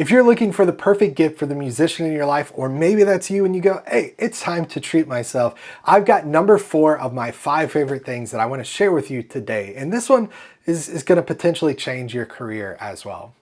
If you're looking for the perfect gift for the musician in your life, or maybe that's you and you go, hey, it's time to treat myself, I've got number 4 of my 5 favorite things that I want to share with you today. And this one is going to potentially change your career as well.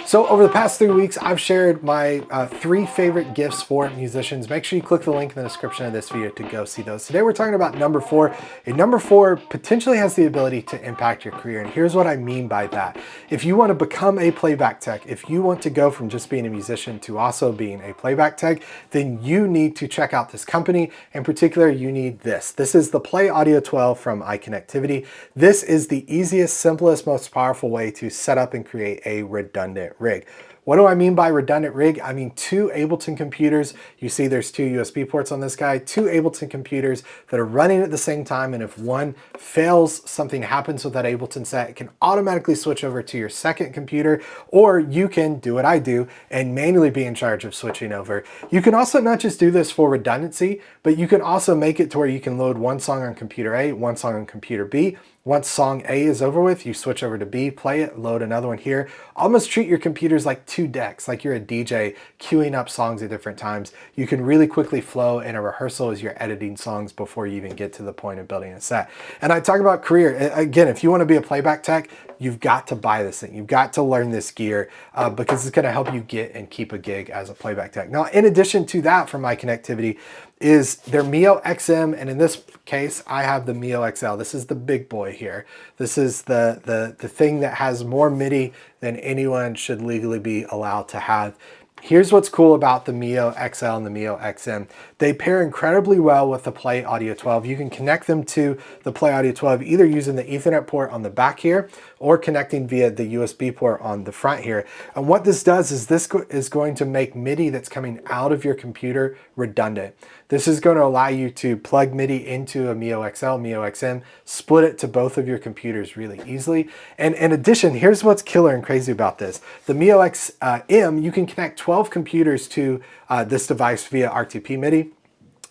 So over the past 3 weeks, I've shared my 3 favorite gifts for musicians. Make sure you click the link in the description of this video to go see those. Today we're talking about number 4. And number 4 potentially has the ability to impact your career. And here's what I mean by that. If you want to become a playback tech, if you want to go from just being a musician to also being a playback tech, then you need to check out this company. In particular, you need this. This is the Play Audio 12 from iConnectivity. This is the easiest, simplest, most powerful way to set up and create a redundant rig. What do I mean by redundant rig? I mean 2 Ableton computers. You see there's 2 USB ports on this guy, 2 Ableton computers that are running at the same time, and if one fails, something happens with that Ableton set, it can automatically switch over to your second computer, or you can do what I do and manually be in charge of switching over. You can also not just do this for redundancy, but you can also make it to where you can load one song on computer A, one song on computer B. Once song A is over with, you switch over to B, play it, load another one here. Almost treat your computers like 2 decks, like you're a DJ queuing up songs at different times. You can really quickly flow in a rehearsal as you're editing songs before you even get to the point of building a set. And I talk about career. Again, if you want to be a playback tech, you've got to buy this thing. You've got to learn this gear because it's going to help you get and keep a gig as a playback tech. Now, in addition to that, from iConnectivity, is their MioXM, and in this case, I have the MioXL. This is the big boy here. This is the thing that has more MIDI than anyone should legally be allowed to have. Here's what's cool about the MioXL and the MioXM. They pair incredibly well with the Play Audio 12. You can connect them to the Play Audio 12 either using the Ethernet port on the back here or connecting via the USB port on the front here. And what this does is this is going to make MIDI that's coming out of your computer redundant. This is going to allow you to plug MIDI into a MioXL, MioXM, split it to both of your computers really easily. And in addition, here's what's killer and crazy about this. The MioXM, you can connect 12 computers to this device via RTP MIDI.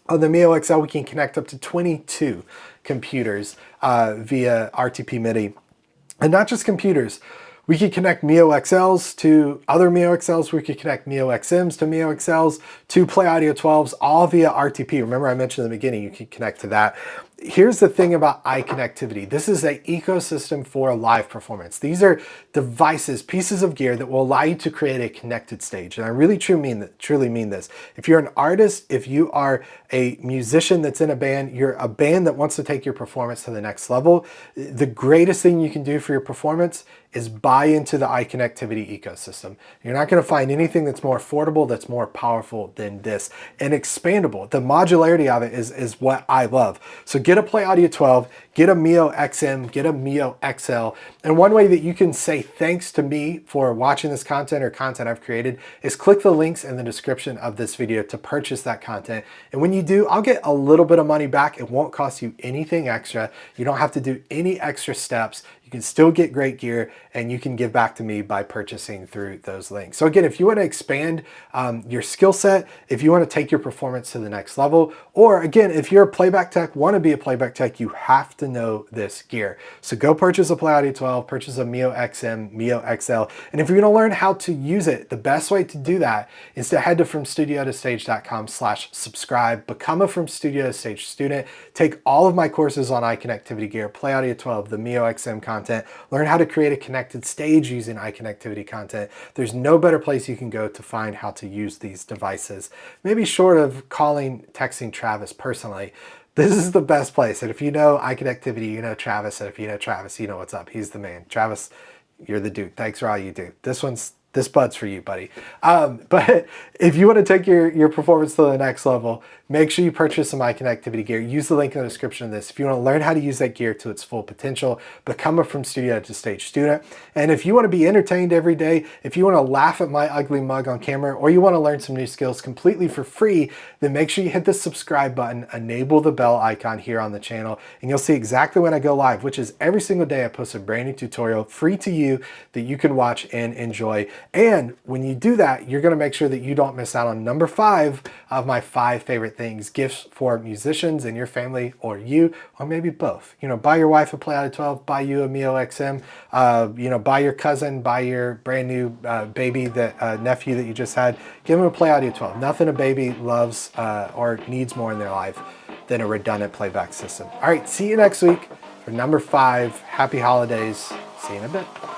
On the MioXL, we can connect up to 22 computers via RTP MIDI. And not just computers. We could connect MioXLs to other MioXLs. We could connect MioXMs to MioXLs to Play Audio 12s, all via RTP. Remember I mentioned in the beginning, you can connect to that. Here's the thing about iConnectivity. This is an ecosystem for live performance. These are devices, pieces of gear that will allow you to create a connected stage. And I really truly mean this. If you're an artist, if you are a musician that's in a band, you're a band that wants to take your performance to the next level, the greatest thing you can do for your performance is buy into the iConnectivity ecosystem. You're not going to find anything that's more affordable, that's more powerful than this, and expandable. The modularity of it is what I love. So get a Play Audio 12, get a MioXM, get a MioXL. And one way that you can say thanks to me for watching this content or content I've created is click the links in the description of this video to purchase that content. And when you do, I'll get a little bit of money back. It won't cost you anything extra. You don't have to do any extra steps. You can still get great gear, and you can give back to me by purchasing through those links. So again, if you want to expand your skill set, if you want to take your performance to the next level, or again, if you're a playback tech, want to be a playback tech, you have to know this gear. So go purchase a Play Audio 12, purchase a MioXM, MioXL, and if you're going to learn how to use it, the best way to do that is to head to FromStudioToStage.com/subscribe, become a From Studio to Stage student, take all of my courses on iConnectivity gear, Play Audio 12, the MioXM content, learn how to create a connected stage using iConnectivity content. There's no better place you can go to find how to use these devices. Maybe short of texting Travis personally, this is the best place. And if you know iConnectivity, you know Travis. And if you know Travis, you know what's up. He's the man. Travis, you're the dude. Thanks for all you do. This bud's for you, buddy. But if you want to take your performance to the next level, make sure you purchase some iConnectivity gear. Use the link in the description of this. If you want to learn how to use that gear to its full potential, become a From Studio to Stage student. And if you want to be entertained every day, if you want to laugh at my ugly mug on camera, or you want to learn some new skills completely for free, then make sure you hit the subscribe button, enable the bell icon here on the channel, and you'll see exactly when I go live, which is every single day I post a brand new tutorial free to you that you can watch and enjoy. And when you do that, you're gonna make sure that you don't miss out on number 5 of my 5 favorite things, gifts for musicians in your family or you, or maybe both. You know, buy your wife a Play Audio 12, buy you a MioXM, you know, buy your cousin, buy your brand new baby, nephew that you just had, give him a Play Audio 12. Nothing a baby loves or needs more in their life than a redundant playback system. All right, see you next week for number 5. Happy holidays. See you in a bit.